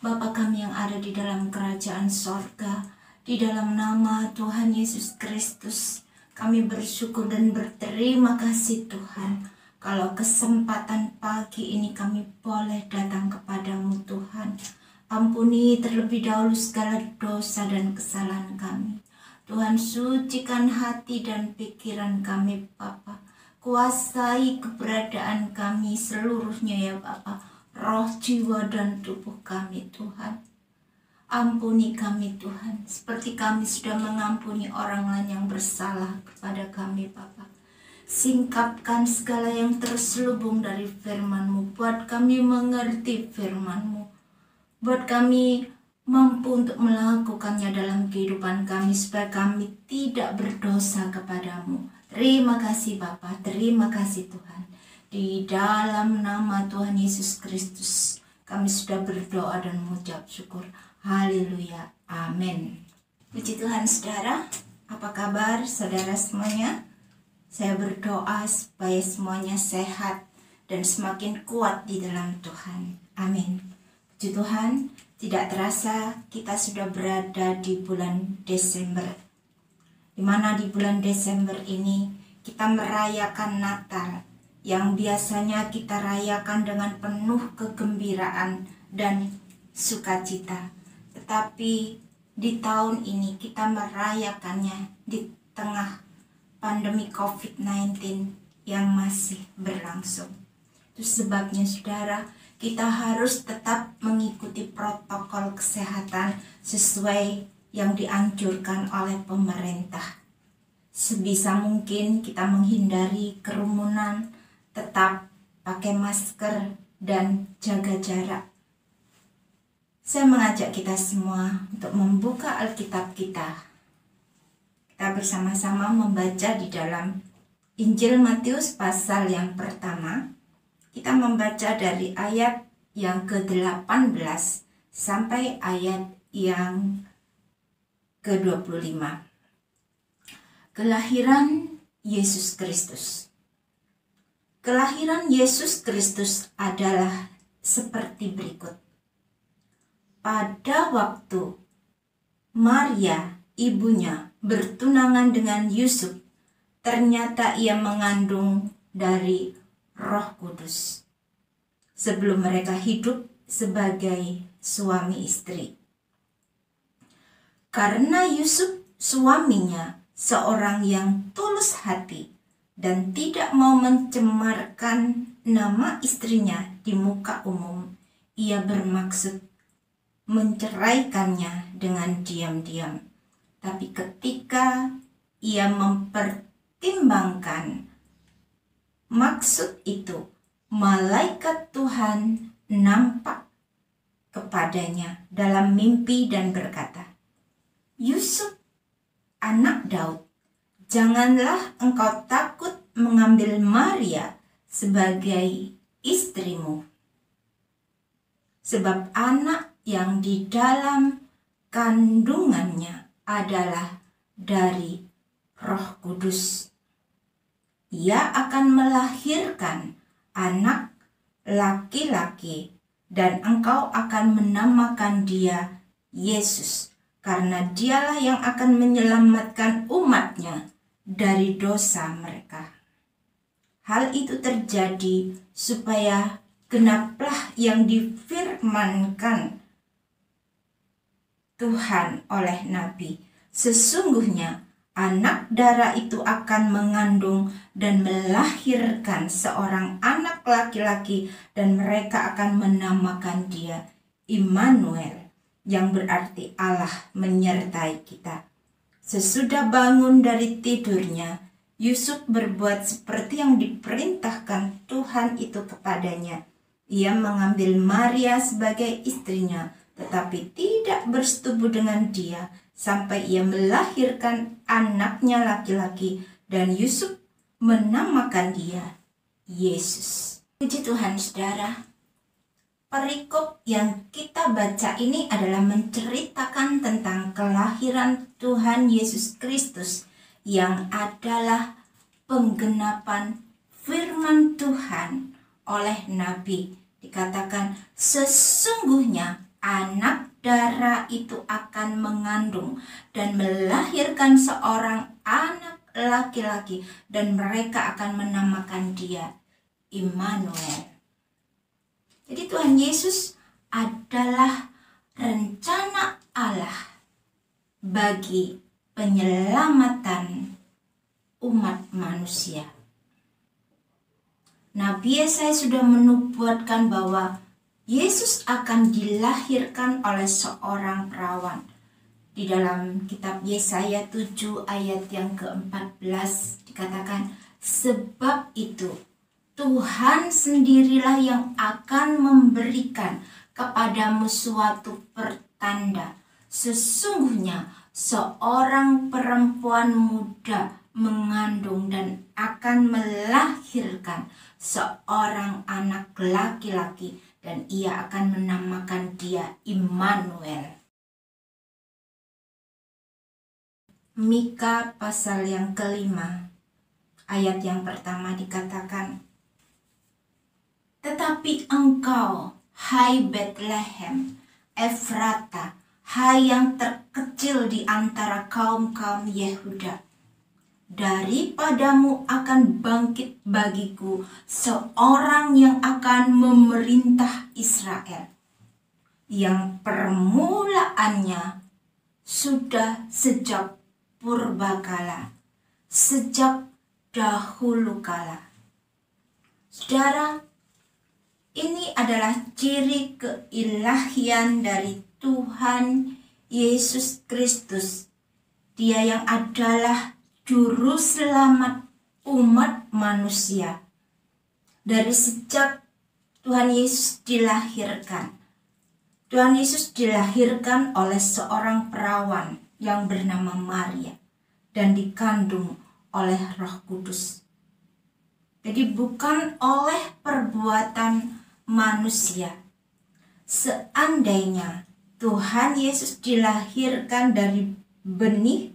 Bapa kami yang ada di dalam kerajaan sorga, di dalam nama Tuhan Yesus Kristus, kami bersyukur dan berterima kasih Tuhan. Kalau kesempatan pagi ini kami boleh datang kepadamu Tuhan. Ampuni terlebih dahulu segala dosa dan kesalahan kami. Tuhan, sucikan hati dan pikiran kami Bapa. Kuasai keberadaan kami seluruhnya ya Bapa. Roh, jiwa, dan tubuh kami Tuhan. Ampuni kami Tuhan, seperti kami sudah mengampuni orang lain yang bersalah kepada kami Bapa. Singkapkan segala yang terselubung dari firman-Mu, buat kami mengerti firman-Mu, buat kami mampu untuk melakukannya dalam kehidupan kami, supaya kami tidak berdosa kepadamu. Terima kasih Bapa, terima kasih Tuhan. Di dalam nama Tuhan Yesus Kristus, kami sudah berdoa dan mengucap syukur. Haleluya, amin. Puji Tuhan saudara, apa kabar saudara semuanya? Saya berdoa supaya semuanya sehat dan semakin kuat di dalam Tuhan. Amin. Puji Tuhan, tidak terasa kita sudah berada di bulan Desember. Di mana di bulan Desember ini kita merayakan Natal, yang biasanya kita rayakan dengan penuh kegembiraan dan sukacita. Tetapi di tahun ini kita merayakannya di tengah pandemi COVID-19 yang masih berlangsung. Itu sebabnya saudara, kita harus tetap mengikuti protokol kesehatan sesuai yang dianjurkan oleh pemerintah. Sebisa mungkin kita menghindari kerumunan, tetap pakai masker dan jaga jarak. Saya mengajak kita semua untuk membuka Alkitab kita. Kita bersama-sama membaca di dalam Injil Matius pasal yang pertama. Kita membaca dari ayat yang ke-18 sampai ayat yang ke-25. Kelahiran Yesus Kristus. Kelahiran Yesus Kristus adalah seperti berikut. Pada waktu Maria, ibunya, bertunangan dengan Yusuf, ternyata ia mengandung dari Roh Kudus. Sebelum mereka hidup sebagai suami istri. Karena Yusuf suaminya seorang yang tulus hati dan tidak mau mencemarkan nama istrinya di muka umum, ia bermaksud menceraikannya dengan diam-diam. Tapi ketika ia mempertimbangkan maksud itu, malaikat Tuhan nampak kepadanya dalam mimpi dan berkata, "Yusuf, anak Daud, janganlah engkau takut mengambil Maria sebagai istrimu, sebab anak yang di dalam kandungannya adalah dari Roh Kudus. Ia akan melahirkan anak laki-laki dan engkau akan menamakan dia Yesus, karena dialah yang akan menyelamatkan umatnya dari dosa mereka." Hal itu terjadi supaya genaplah yang difirmankan Tuhan oleh Nabi. Sesungguhnya anak darah itu akan mengandung dan melahirkan seorang anak laki-laki, dan mereka akan menamakan dia Immanuel, yang berarti Allah menyertai kita. Sesudah bangun dari tidurnya, Yusuf berbuat seperti yang diperintahkan Tuhan itu kepadanya. Ia mengambil Maria sebagai istrinya, tetapi tidak bersetubuh dengan dia sampai ia melahirkan anaknya laki-laki, dan Yusuf menamakan dia Yesus. Puji Tuhan saudara. Perikop yang kita baca ini adalah menceritakan tentang kelahiran Tuhan Yesus Kristus, yang adalah penggenapan firman Tuhan oleh Nabi. Dikatakan sesungguhnya anak darah itu akan mengandung dan melahirkan seorang anak laki-laki, dan mereka akan menamakan dia Immanuel. Jadi Tuhan Yesus adalah rencana Allah bagi penyelamatan umat manusia. Nabi Yesaya sudah menubuatkan bahwa Yesus akan dilahirkan oleh seorang perawan. Di dalam kitab Yesaya 7 ayat yang ke-14 dikatakan, sebab itu Tuhan sendirilah yang akan memberikan kepadamu suatu pertanda. Sesungguhnya seorang perempuan muda mengandung dan akan melahirkan seorang anak laki-laki, dan ia akan menamakan dia Immanuel. Mika pasal yang ke-5 ayat yang pertama dikatakan, tetapi engkau, hai Bethlehem Efrata, hai yang terkecil di antara kaum-kaum Yehuda, daripadamu akan bangkit bagiku seorang yang akan memerintah Israel, yang permulaannya sudah sejak purbakala, sejak dahulu kala. Saudara, ini adalah ciri keilahian dari Tuhan Yesus Kristus. Dia yang adalah juru selamat umat manusia. Dari sejak Tuhan Yesus dilahirkan, Tuhan Yesus dilahirkan oleh seorang perawan yang bernama Maria dan dikandung oleh Roh Kudus. Jadi bukan oleh perbuatan manusia. Seandainya Tuhan Yesus dilahirkan dari benih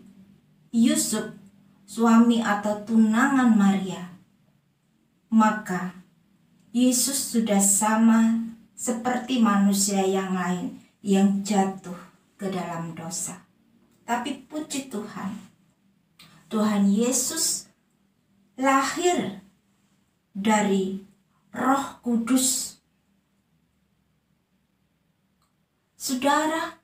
Yusuf, suami atau tunangan Maria, maka Yesus sudah sama seperti manusia yang lain yang jatuh ke dalam dosa. Tapi puji Tuhan, Tuhan Yesus lahir dari Roh Kudus. Saudara,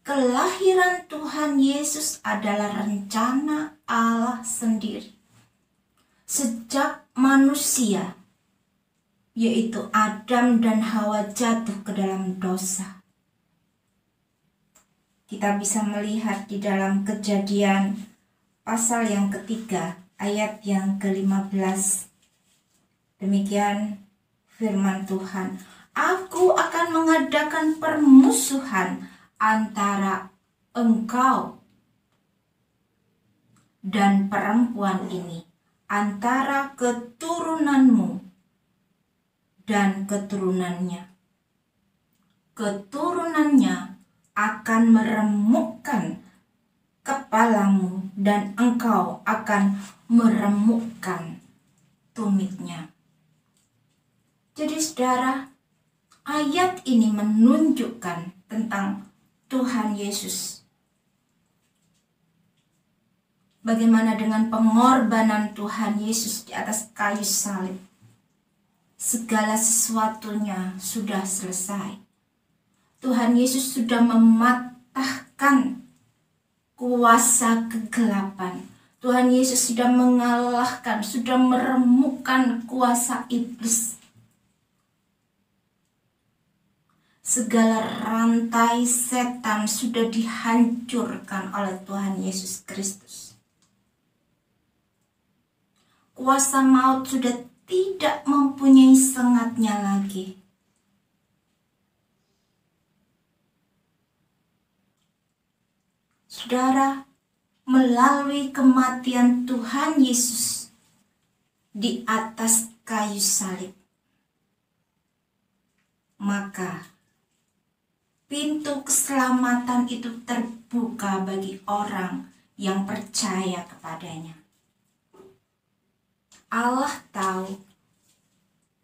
kelahiran Tuhan Yesus adalah rencana Allah sendiri. Sejak manusia, yaitu Adam dan Hawa, jatuh ke dalam dosa. Kita bisa melihat di dalam Kejadian pasal yang ketiga ayat yang ke-15. Demikian firman Tuhan, aku akan mengadakan permusuhan antara engkau dan perempuan ini, antara keturunanmu dan keturunannya. Keturunannya akan meremukkan kepalamu dan engkau akan meremukkan tumitnya. Jadi saudara, ayat ini menunjukkan tentang Tuhan Yesus. Bagaimana dengan pengorbanan Tuhan Yesus di atas kayu salib? Segala sesuatunya sudah selesai. Tuhan Yesus sudah mematahkan kuasa kegelapan. Tuhan Yesus sudah mengalahkan, sudah meremukkan kuasa iblis. Segala rantai setan sudah dihancurkan oleh Tuhan Yesus Kristus. Kuasa maut sudah tidak mempunyai sengatnya lagi. Saudara, melalui kematian Tuhan Yesus di atas kayu salib, maka pintu keselamatan itu terbuka bagi orang yang percaya kepadanya. Allah tahu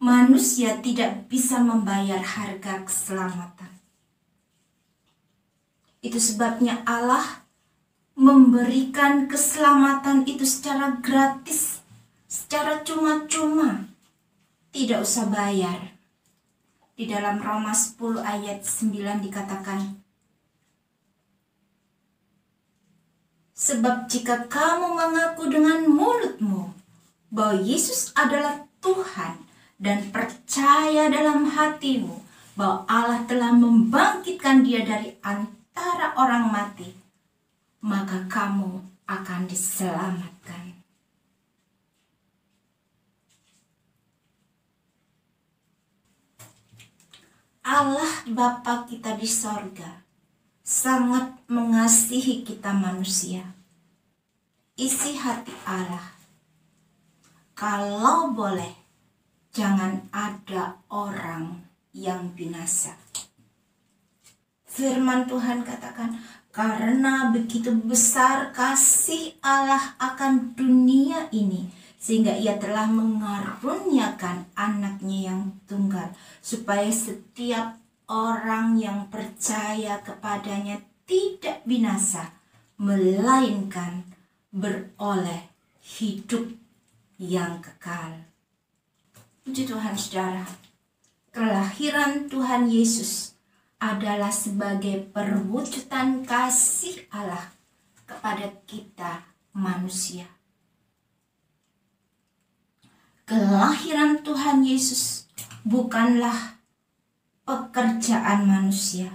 manusia tidak bisa membayar harga keselamatan. Itu sebabnya Allah memberikan keselamatan itu secara gratis, secara cuma-cuma, tidak usah bayar. Di dalam Roma 10 ayat 9 dikatakan, sebab jika kamu mengaku dengan mulutmu bahwa Yesus adalah Tuhan dan percaya dalam hatimu bahwa Allah telah membangkitkan dia dari antara orang mati, maka kamu akan diselamatkan. Allah Bapa kita di sorga sangat mengasihi kita manusia. Isi hati Allah, kalau boleh jangan ada orang yang binasa. Firman Tuhan katakan, karena begitu besar kasih Allah akan dunia ini, sehingga ia telah mengaruniakan anaknya yang tunggal, supaya setiap orang yang percaya kepadanya tidak binasa, melainkan beroleh hidup yang kekal. Puji Tuhan saudara, kelahiran Tuhan Yesus adalah sebagai perwujudan kasih Allah kepada kita manusia. Kelahiran Tuhan Yesus bukanlah pekerjaan manusia,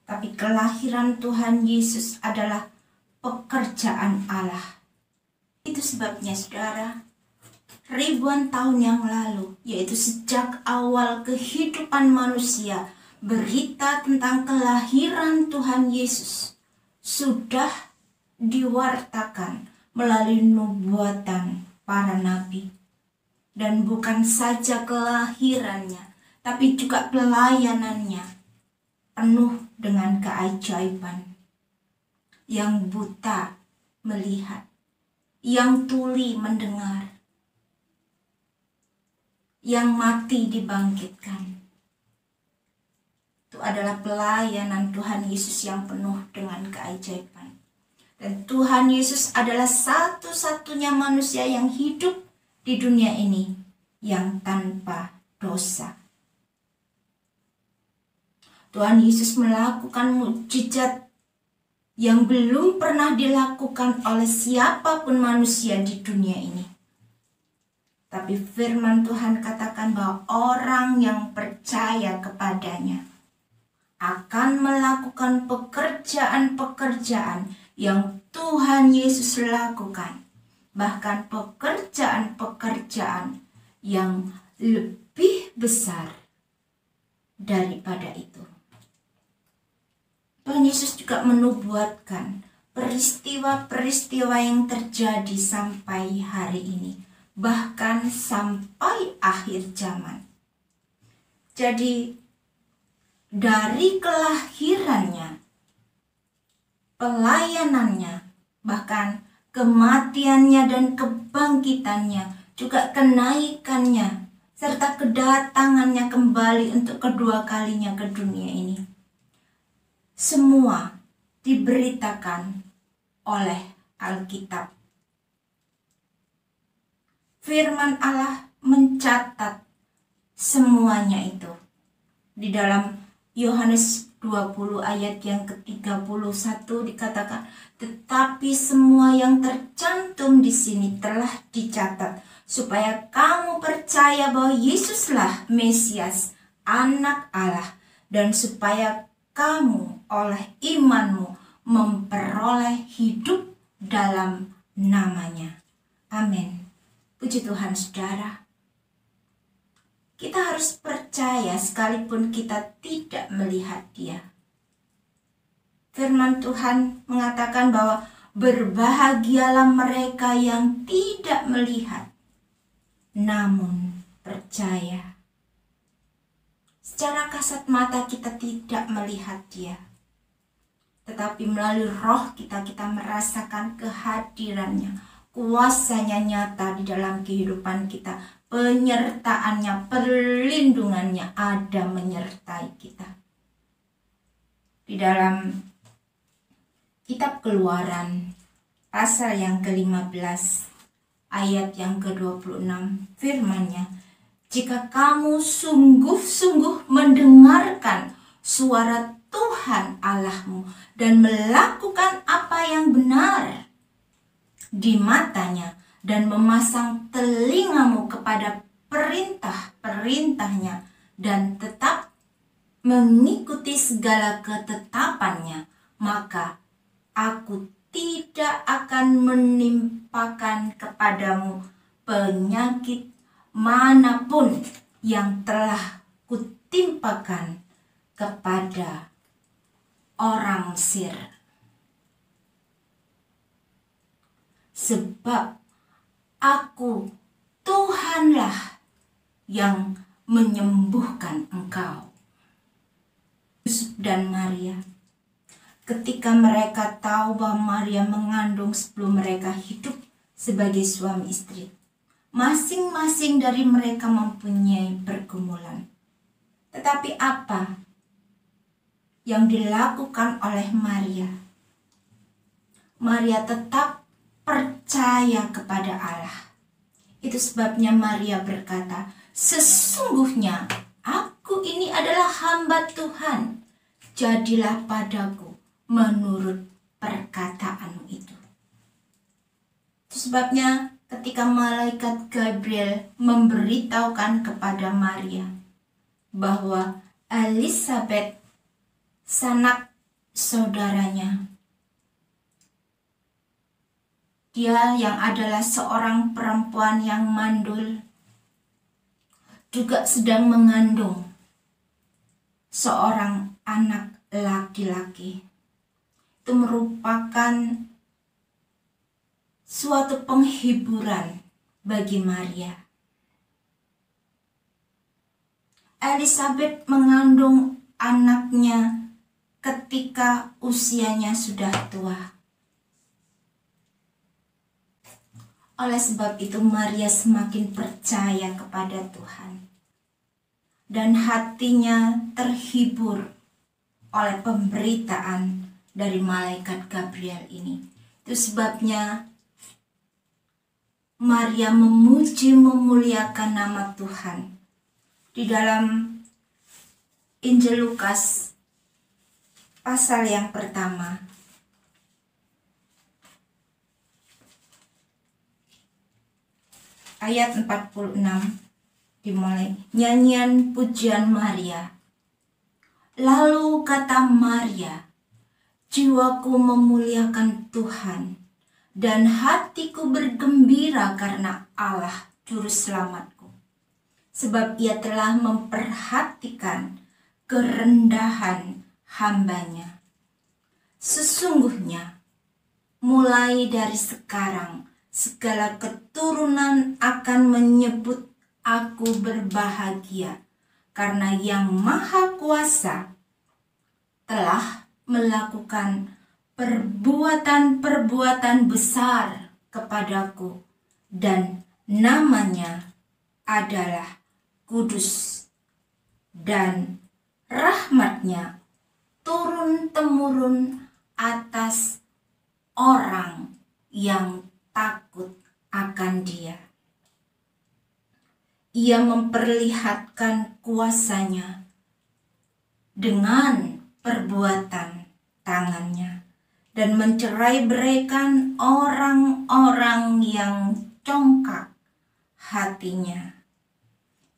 tapi kelahiran Tuhan Yesus adalah pekerjaan Allah. Itu sebabnya saudara, ribuan tahun yang lalu, yaitu sejak awal kehidupan manusia, berita tentang kelahiran Tuhan Yesus sudah diwartakan melalui nubuatan para nabi. Dan bukan saja kelahirannya, tapi juga pelayanannya penuh dengan keajaiban. Yang buta melihat, yang tuli mendengar, yang mati dibangkitkan. Itu adalah pelayanan Tuhan Yesus yang penuh dengan keajaiban. Dan Tuhan Yesus adalah satu-satunya manusia yang hidup di dunia ini yang tanpa dosa. Tuhan Yesus melakukan mukjizat yang belum pernah dilakukan oleh siapapun manusia di dunia ini. Tapi firman Tuhan katakan bahwa orang yang percaya kepadanya akan melakukan pekerjaan-pekerjaan yang Tuhan Yesus lakukan. Bahkan pekerjaan-pekerjaan yang lebih besar daripada itu. Tuhan Yesus juga menubuatkan peristiwa-peristiwa yang terjadi sampai hari ini, bahkan sampai akhir zaman. Jadi dari kelahirannya, pelayanannya, bahkan kematiannya dan kebangkitannya, juga kenaikannya, serta kedatangannya kembali untuk kedua kalinya ke dunia ini. Semua diberitakan oleh Alkitab. Firman Allah mencatat semuanya itu. Di dalam Yohanes 20 ayat yang ke-31 dikatakan, tetapi semua yang tercantum di sini telah dicatat supaya kamu percaya bahwa Yesuslah Mesias, Anak Allah, dan supaya kamu oleh imanmu memperoleh hidup dalam namanya. Amin. Puji Tuhan saudara. Kita harus percaya sekalipun kita tidak melihat Dia. Firman Tuhan mengatakan bahwa berbahagialah mereka yang tidak melihat, namun percaya. Secara kasat mata kita tidak melihat Dia, tetapi melalui roh kita merasakan kehadirannya, kuasanya nyata di dalam kehidupan kita, penyertaannya, perlindungannya ada menyertai kita. Di dalam Kitab Keluaran pasal yang ke-15 ayat yang ke-26, firman-Nya, jika kamu sungguh-sungguh mendengarkan suara Tuhan Allahmu dan melakukan apa yang benar di matanya dan memasang telingamu kepada perintah-perintahnya dan tetap mengikuti segala ketetapannya, maka Aku tidak akan menimpakan kepadamu penyakit manapun yang telah kutimpakan kepada orang Mesir. Sebab Aku, Tuhanlah, yang menyembuhkan engkau. Yusuf dan Maria, ketika mereka tahu bahwa Maria mengandung sebelum mereka hidup sebagai suami istri, masing-masing dari mereka mempunyai pergumulan. Tetapi apa yang dilakukan oleh Maria? Maria tetap percaya kepada Allah. Itu sebabnya Maria berkata, sesungguhnya aku ini adalah hamba Tuhan, jadilah padaku menurut perkataanmu itu. Itu sebabnya ketika malaikat Gabriel memberitahukan kepada Maria bahwa Elizabeth, sanak saudaranya, dia yang adalah seorang perempuan yang mandul, juga sedang mengandung seorang anak laki-laki. Itu merupakan suatu penghiburan bagi Maria. Elizabeth mengandung anaknya ketika usianya sudah tua. Oleh sebab itu Maria semakin percaya kepada Tuhan dan hatinya terhibur oleh pemberitaan dari malaikat Gabriel ini. Itu sebabnya Maria memuji memuliakan nama Tuhan. Di dalam Injil Lukas pasal yang pertama ayat 46 dimulai nyanyian pujian Maria. Lalu kata Maria, jiwaku memuliakan Tuhan, dan hatiku bergembira karena Allah Juru Selamatku. Sebab Ia telah memperhatikan kerendahan hambanya. Sesungguhnya, mulai dari sekarang, segala keturunan akan menyebut aku berbahagia, karena Yang Maha Kuasa telah melakukan perbuatan-perbuatan besar kepadaku, dan namanya adalah kudus, dan rahmatnya turun-temurun atas orang yang takut akan Dia. Ia memperlihatkan kuasanya dengan perbuatan tangannya dan mencerai-beraikan orang-orang yang congkak hatinya.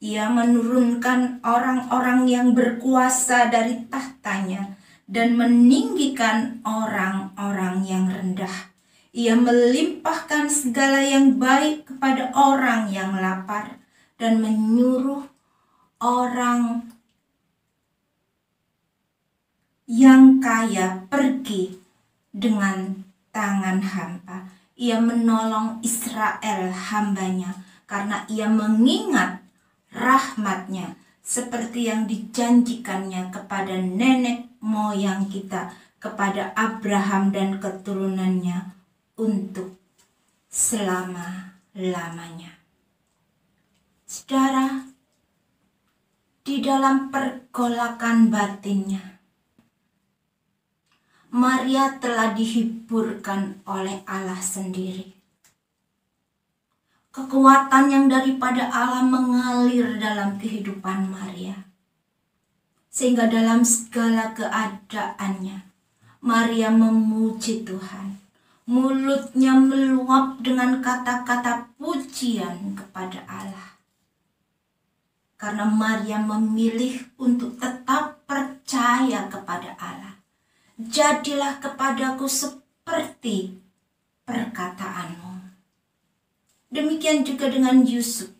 Ia menurunkan orang-orang yang berkuasa dari tahtanya dan meninggikan orang-orang yang rendah. Ia melimpahkan segala yang baik kepada orang yang lapar dan menyuruh orang yang kaya pergi dengan tangan hampa. Ia menolong Israel hambanya karena ia mengingat rahmatnya seperti yang dijanjikannya kepada nenek moyang kita, kepada Abraham dan keturunannya untuk selama-lamanya. Saudara, di dalam pergolakan batinnya, Maria telah dihiburkan oleh Allah sendiri. Kekuatan yang daripada Allah mengalir dalam kehidupan Maria. Sehingga dalam segala keadaannya, Maria memuji Tuhan. Mulutnya meluap dengan kata-kata pujian kepada Allah. Karena Maria memilih untuk tetap percaya kepada Allah. Jadilah kepadaku seperti perkataanmu. Demikian juga dengan Yusuf.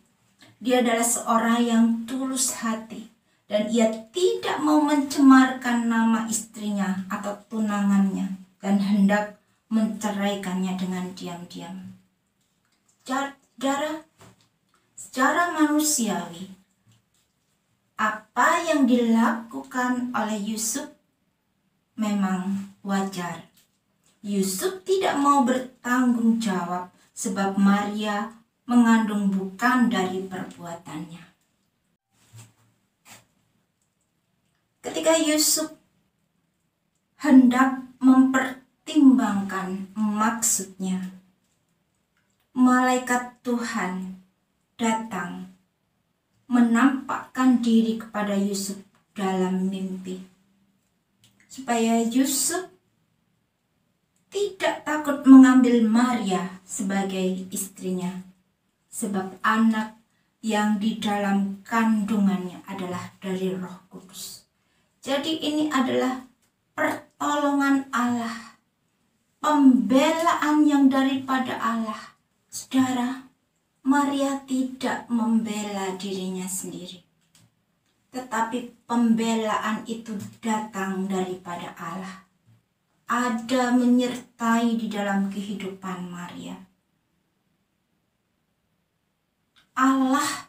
Dia adalah seorang yang tulus hati. Dan ia tidak mau mencemarkan nama istrinya atau tunangannya. Dan hendak menceraikannya dengan diam-diam. Secara manusiawi, apa yang dilakukan oleh Yusuf memang wajar. Yusuf tidak mau bertanggung jawab sebab Maria mengandung bukan dari perbuatannya. Ketika Yusuf hendak mempertimbangkan maksudnya, malaikat Tuhan datang menampakkan diri kepada Yusuf dalam mimpi. Supaya Yusuf tidak takut mengambil Maria sebagai istrinya. Sebab anak yang di dalam kandungannya adalah dari Roh Kudus. Jadi ini adalah pertolongan Allah, pembelaan yang daripada Allah. Saudara, Maria tidak membela dirinya sendiri, tetapi pembelaan itu datang daripada Allah. Ada menyertai di dalam kehidupan Maria. Allah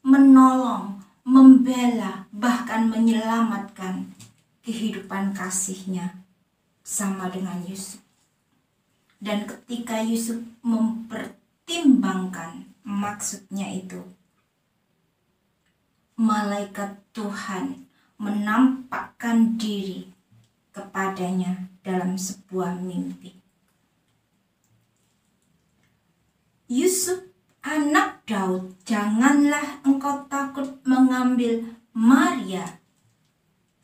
menolong, membela, bahkan menyelamatkan kehidupan kasihnya sama dengan Yusuf. Dan ketika Yusuf mempertimbangkan maksudnya itu, malaikat Tuhan menampakkan diri kepadanya dalam sebuah mimpi. Yusuf, anak Daud, janganlah engkau takut mengambil Maria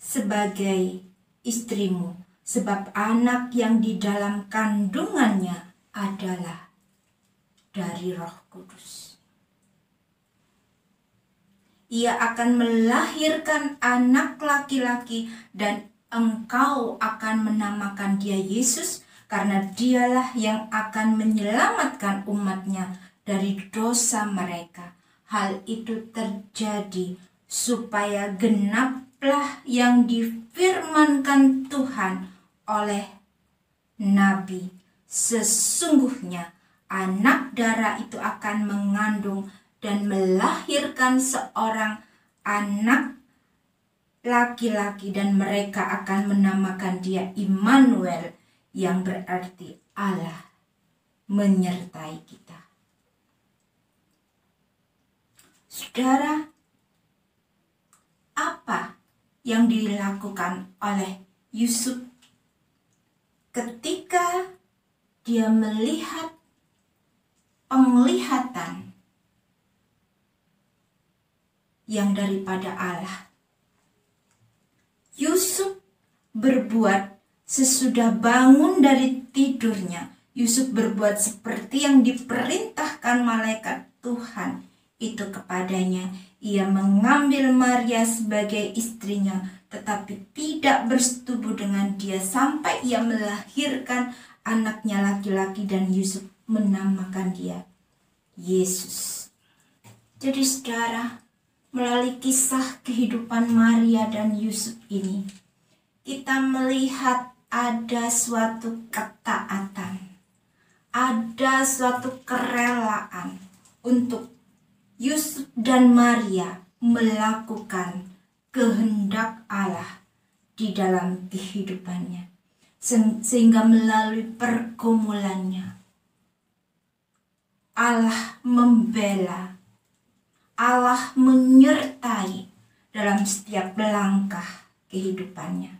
sebagai istrimu, sebab anak yang di dalam kandungannya adalah dari Roh Kudus. Ia akan melahirkan anak laki-laki dan engkau akan menamakan dia Yesus, karena dialah yang akan menyelamatkan umatnya dari dosa mereka. Hal itu terjadi supaya genaplah yang difirmankan Tuhan oleh Nabi. Sesungguhnya anak darah itu akan mengandung dan melahirkan seorang anak laki-laki, dan mereka akan menamakan dia Immanuel, yang berarti Allah menyertai kita. Saudara, apa yang dilakukan oleh Yusuf ketika dia melihat penglihatan yang daripada Allah? Yusuf berbuat sesudah bangun dari tidurnya. Yusuf berbuat seperti yang diperintahkan malaikat Tuhan itu kepadanya. Ia mengambil Maria sebagai istrinya, tetapi tidak bersetubuh dengan dia sampai ia melahirkan anaknya laki-laki, dan Yusuf menamakan dia Yesus. Jadi saudara, melalui kisah kehidupan Maria dan Yusuf ini, kita melihat ada suatu ketaatan, ada suatu kerelaan untuk Yusuf dan Maria melakukan kehendak Allah di dalam kehidupannya. Sehingga melalui pergumulannya, Allah membela, Allah menyertai dalam setiap langkah kehidupannya.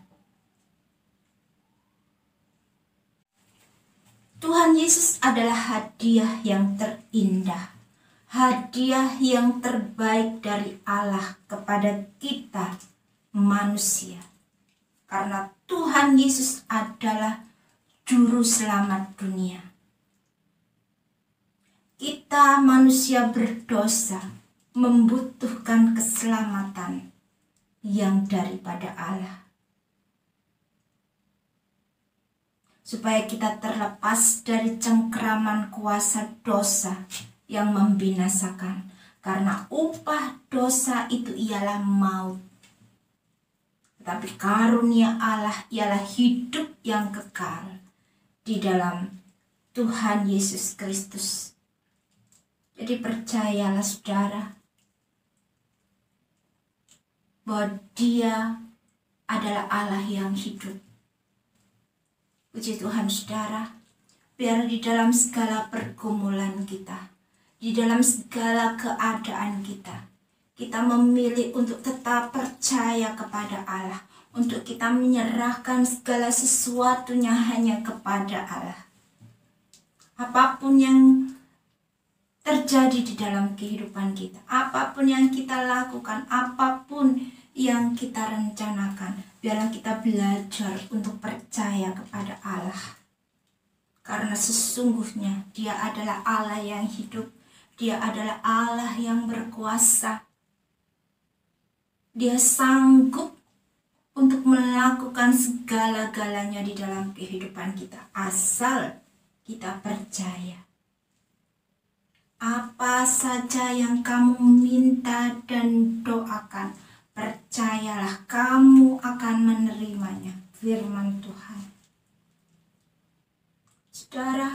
Tuhan Yesus adalah hadiah yang terindah, hadiah yang terbaik dari Allah kepada kita manusia. Karena Tuhan Yesus adalah juru selamat dunia. Kita manusia berdosa membutuhkan keselamatan yang daripada Allah, supaya kita terlepas dari cengkraman kuasa dosa yang membinasakan. Karena upah dosa itu ialah maut, tetapi karunia Allah ialah hidup yang kekal di dalam Tuhan Yesus Kristus. Jadi percayalah saudara, bahwa Dia adalah Allah yang hidup. Puji Tuhan saudara, biar di dalam segala pergumulan kita, di dalam segala keadaan kita, kita memilih untuk tetap percaya kepada Allah, untuk kita menyerahkan segala sesuatunya hanya kepada Allah. Apapun yang terjadi di dalam kehidupan kita, apapun yang kita lakukan, apapun yang kita rencanakan, biarlah kita belajar untuk percaya kepada Allah. Karena sesungguhnya Dia adalah Allah yang hidup, Dia adalah Allah yang berkuasa. Dia sanggup untuk melakukan segala-galanya di dalam kehidupan kita, asal kita percaya. Apa saja yang kamu minta dan doakan, percayalah kamu akan menerimanya. Firman Tuhan. Saudara,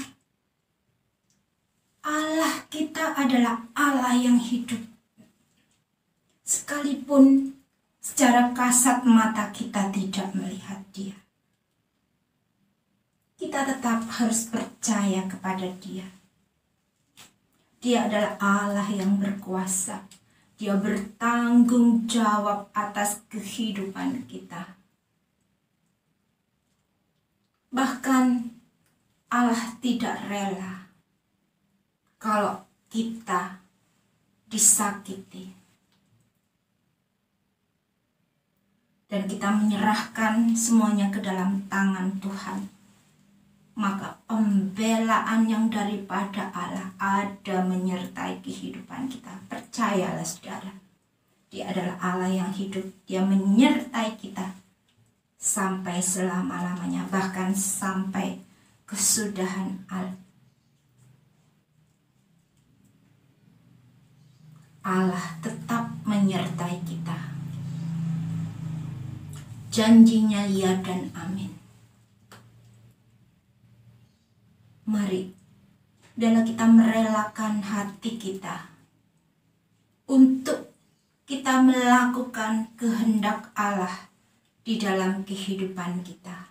Allah kita adalah Allah yang hidup. Sekalipun secara kasat mata kita tidak melihat Dia, kita tetap harus percaya kepada Dia. Dia adalah Allah yang berkuasa. Dia bertanggung jawab atas kehidupan kita. Bahkan Allah tidak rela kalau kita disakiti. Dan kita menyerahkan semuanya ke dalam tangan Tuhan. Maka pembelaan yang daripada Allah ada menyertai kehidupan kita. Percayalah saudara, Dia adalah Allah yang hidup. Dia menyertai kita sampai selama-lamanya, bahkan sampai kesudahan Allah tetap menyertai kita. Janjinya ya dan amin. Mari, biarlah kita merelakan hati kita untuk kita melakukan kehendak Allah di dalam kehidupan kita.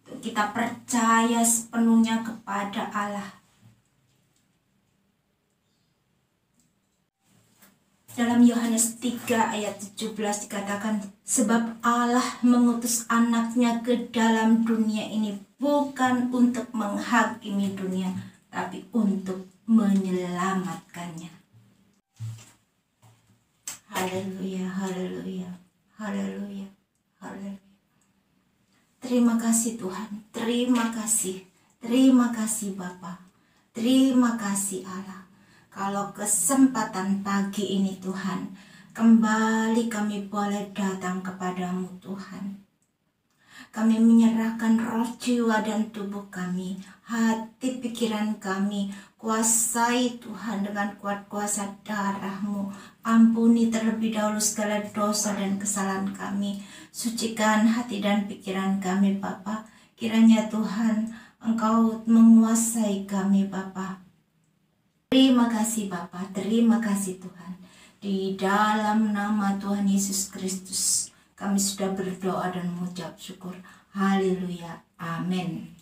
Untuk kita percaya sepenuhnya kepada Allah. Dalam Yohanes 3 ayat 17 dikatakan, sebab Allah mengutus anaknya ke dalam dunia ini bukan untuk menghakimi dunia, tapi untuk menyelamatkannya. Haleluya, haleluya, haleluya, haleluya. Terima kasih Tuhan, terima kasih Bapa, terima kasih Allah. Kalau kesempatan pagi ini Tuhan, kembali kami boleh datang kepadamu Tuhan. Kami menyerahkan roh, jiwa, dan tubuh kami, hati, pikiran kami. Kuasai Tuhan dengan kuat kuasa darah-Mu. Ampuni terlebih dahulu segala dosa dan kesalahan kami. Sucikan hati dan pikiran kami Bapa. Kiranya Tuhan Engkau menguasai kami Bapa. Terima kasih Bapa, terima kasih Tuhan. Di dalam nama Tuhan Yesus Kristus, kami sudah berdoa dan mengucap syukur. Haleluya. Amin.